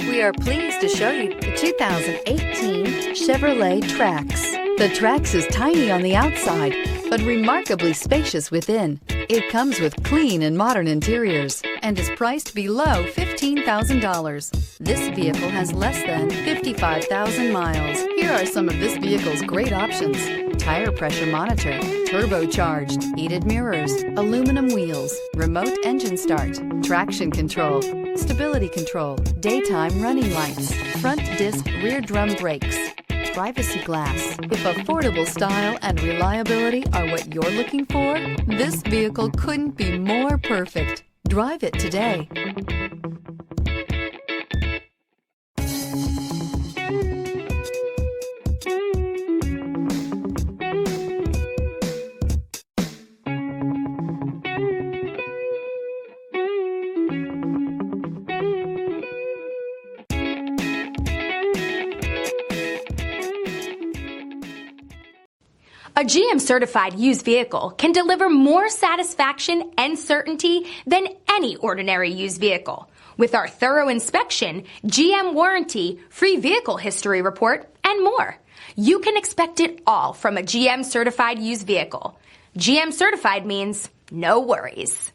We are pleased to show you the 2018 Chevrolet Trax. The Trax is tiny on the outside, but remarkably spacious within. It comes with clean and modern interiors and is priced below $15,000. This vehicle has less than 55,000 miles. Here are some of this vehicle's great options: tire pressure monitor, turbocharged, heated mirrors, aluminum wheels, remote engine start, traction control, stability control, daytime running lights, front disc rear drum brakes, privacy glass. If affordable style and reliability are what you're looking for, this vehicle couldn't be more perfect. Drive it today. A GM certified used vehicle can deliver more satisfaction and certainty than any ordinary used vehicle. With our thorough inspection, GM warranty, free vehicle history report, and more. You can expect it all from a GM certified used vehicle. GM certified means no worries.